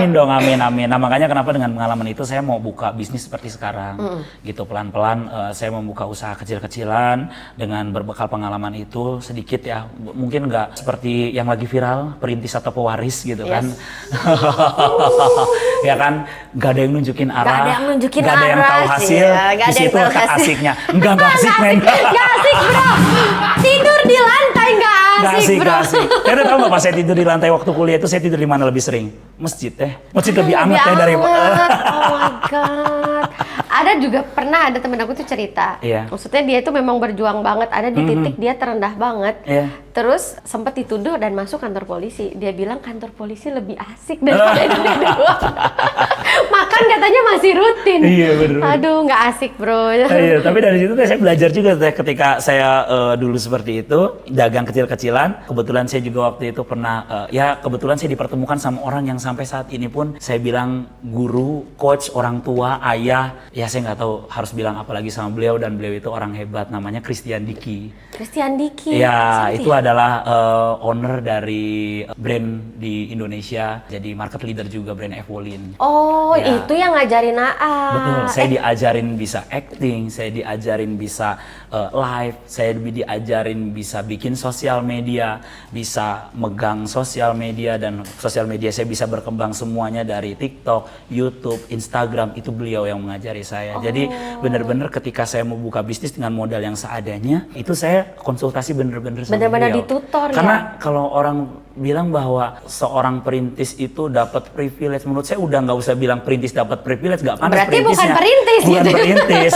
Amin dong, amin, amin. Nah makanya kenapa dengan pengalaman itu saya mau buka bisnis seperti sekarang. Gitu pelan-pelan saya membuka usaha kecil-kecilan dengan berbekal pengalaman itu sedikit ya. Mungkin nggak seperti yang lagi viral, perintis atau pewaris gitu kan. Ya kan, nggak ada yang nunjukin arah. Nggak ada yang nunjukin nggak ada yang tahu arah, hasil. nggak Di ada yang situ tahu letak hasil. asiknya. Nggak asik men. Nggak asik bro. Tidur di lantai nggak Gak asik asik, bro. gak asik. Karena tahu nggak pas saya tidur di lantai waktu kuliah itu saya tidur di mana lebih sering? Masjid teh. Masjid lebih anget ya dari. Oh my god. Ada juga pernah ada temen aku tuh cerita. Iya. Maksudnya dia itu memang berjuang banget. Ada di titik dia terendah banget. Iya. Terus sempat dituduh dan masuk kantor polisi. Dia bilang kantor polisi lebih asik daripada di luar. Makan katanya masih rutin. Iya, bener. Aduh nggak asik bro. Iya, tapi dari situ saya belajar juga teh ketika saya dulu seperti itu dagang kecil-kecilan. Kebetulan saya juga waktu itu pernah ya kebetulan saya dipertemukan sama orang yang sampai saat ini pun saya bilang guru, coach, orang tua, ayah. Ya saya nggak tahu harus bilang apa lagi sama beliau dan beliau itu orang hebat namanya Christian Diki. Christian Diki. Ya, itu adalah owner dari brand di Indonesia. Jadi market leader juga brand Evolin. Oh, Ya. itu yang ngajarin AA. Betul, saya diajarin bisa acting, saya diajarin bisa live, saya diajarin bisa bikin sosial media, bisa megang sosial media dan sosial media saya bisa berkembang semuanya dari TikTok, YouTube, Instagram, itu beliau yang mengajari saya. Jadi benar-benar ketika saya mau buka bisnis dengan modal yang seadanya, itu saya konsultasi benar-benar sama Benar-benar beliau. ditutor ya? Karena kalau orang bilang bahwa seorang perintis itu dapat privilege, menurut saya udah nggak usah bilang perintis dapat privilege, nggak panas Berarti bukan perintisnya. perintis Bukan gitu. perintis,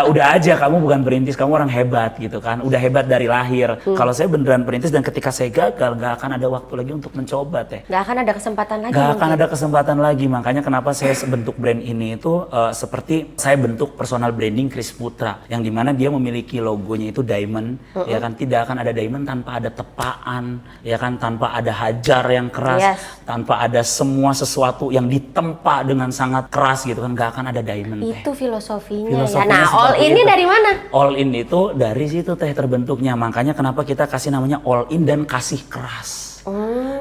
udah aja kamu bukan perintis, kamu orang hebat gitu kan, udah hebat dari lahir. Kalau saya beneran perintis dan ketika saya gagal, nggak akan ada waktu lagi untuk mencoba teh. Nggak akan ada kesempatan lagi. Gak akan mungkin. ada kesempatan lagi, makanya kenapa saya bentuk brand ini itu seperti saya bentuk personal branding Chris Putra, yang dimana dia memiliki logonya itu diamond, ya kan, tidak akan ada diamond tanpa ada tepaan, ya kan, tanpa ada hajar yang keras, tanpa ada semua sesuatu yang ditempa dengan sangat keras gitu kan, gak akan ada diamond teh. Itu filosofinya, Filosofinya ya. Nah, all seperti ini itu. dari mana? All in itu dari situ teh terbentuknya, makanya kenapa kita kasih namanya all in dan kasih keras.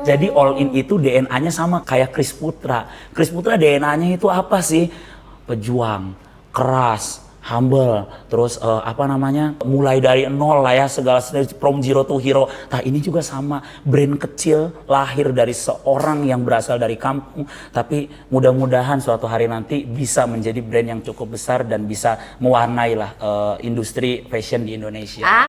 Jadi all in itu DNA-nya sama kayak Chris Putra. Chris Putra DNA-nya itu apa sih? Pejuang, keras, humble, terus mulai dari nol lah ya, segala from zero to hero. Nah ini juga sama, brand kecil lahir dari seorang yang berasal dari kampung, tapi mudah-mudahan suatu hari nanti bisa menjadi brand yang cukup besar dan bisa mewarnai lah industri fashion di Indonesia.